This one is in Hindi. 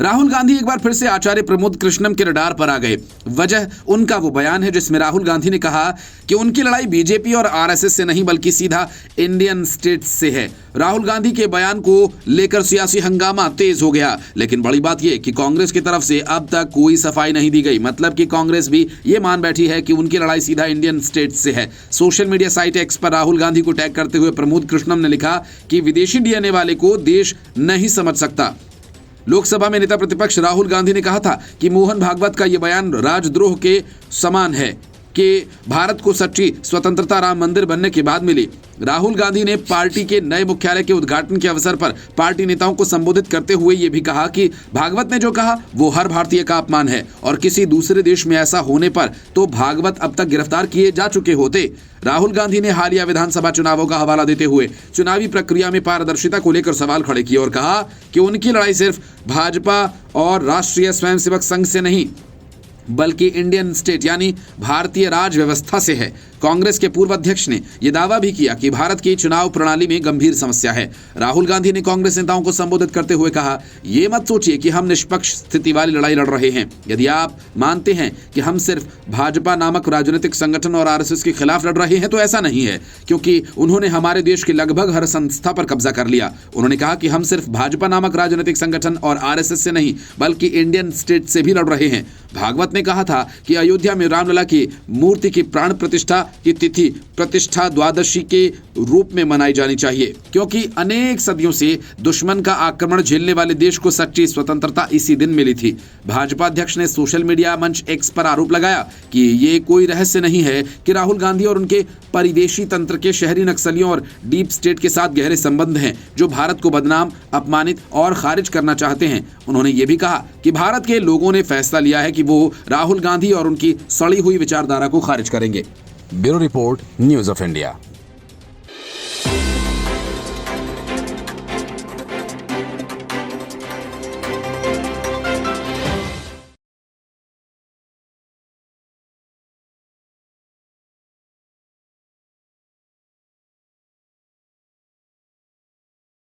राहुल गांधी एक बार फिर से आचार्य प्रमोद कृष्णम के रडार पर आ गए। वजह उनका वो बयान है जिसमें राहुल गांधी ने कहा कि उनकी लड़ाई बीजेपी और आरएसएस से नहीं बल्कि सीधा इंडियन स्टेट से है। राहुल गांधी के बयान को लेकर सियासी हंगामा तेज हो गया, लेकिन बड़ी बात यह कि कांग्रेस की तरफ से अब तक कोई सफाई नहीं दी गई। मतलब कि कांग्रेस भी ये मान बैठी है कि उनकी लड़ाई सीधा इंडियन स्टेट से है। सोशल मीडिया साइट एक्स पर राहुल गांधी को टैग करते हुए प्रमोद कृष्णम ने लिखा कि विदेशी डीएनए वाले को देश नहीं समझ सकता। लोकसभा में नेता प्रतिपक्ष राहुल गांधी ने कहा था कि मोहन भागवत का यह बयान राजद्रोह के समान है कि भारत को सच्ची स्वतंत्रता राम मंदिर बनने के बाद मिली। राहुल गांधी ने पार्टी के नए मुख्यालय के उद्घाटन के अवसर पर पार्टी नेताओं को संबोधित करते हुए यह भी कहा कि भागवत ने जो कहा वो हर भारतीय का अपमान है और किसी दूसरे देश में ऐसा होने पर तो भागवत अब तक गिरफ्तार किए जा चुके होते। राहुल गांधी ने हालिया विधानसभा चुनावों का हवाला देते हुए चुनावी प्रक्रिया में पारदर्शिता को लेकर सवाल खड़े किए और कहा कि उनकी लड़ाई सिर्फ भाजपा और राष्ट्रीय स्वयंसेवक संघ से नहीं बल्कि इंडियन स्टेट यानी भारतीय राज व्यवस्था से है। कांग्रेस के पूर्व अध्यक्ष ने यह दावा भी किया कि भारत की चुनाव प्रणाली में गंभीर समस्या है। राहुल गांधी ने कांग्रेस नेताओं को संबोधित करते हुए कहा, ये मत सोचिए कि हम निष्पक्ष स्थिति वाली लड़ाई लड़ रहे हैं। यदि आप मानते हैं कि हम सिर्फ भाजपा नामक राजनीतिक संगठन और आरएसएस के खिलाफ लड़ रहे हैं तो ऐसा नहीं है, क्योंकि उन्होंने हमारे देश की लगभग हर संस्था पर कब्जा कर लिया। उन्होंने कहा कि हम सिर्फ भाजपा नामक राजनीतिक संगठन और आरएसएस से नहीं बल्कि इंडियन स्टेट से भी लड़ रहे हैं। भागवत ने कहा था कि अयोध्या में रामलला की मूर्ति की प्राण प्रतिष्ठा की तिथि प्रतिष्ठा द्वादशी के रूप में मनाई जानी चाहिए, क्योंकि अनेक सदियों से दुश्मन का आक्रमण झेलने वाले देश को सच्ची स्वतंत्रता इसी दिन मिली थी। भाजपा अध्यक्ष ने सोशल मीडिया मंच एक्स पर आरोप लगाया कि ये कोई रहस्य नहीं है कि राहुल गांधी और उनके परिदेशी तंत्र के शहरी नक्सलियों और डीप स्टेट के साथ गहरे संबंध हैं, जो भारत को बदनाम, अपमानित और खारिज करना चाहते हैं। उन्होंने ये भी कहा कि भारत के लोगों ने फैसला लिया है कि वो राहुल गांधी और उनकी सड़ी हुई विचारधारा को खारिज करेंगे। Bureau report, news of India.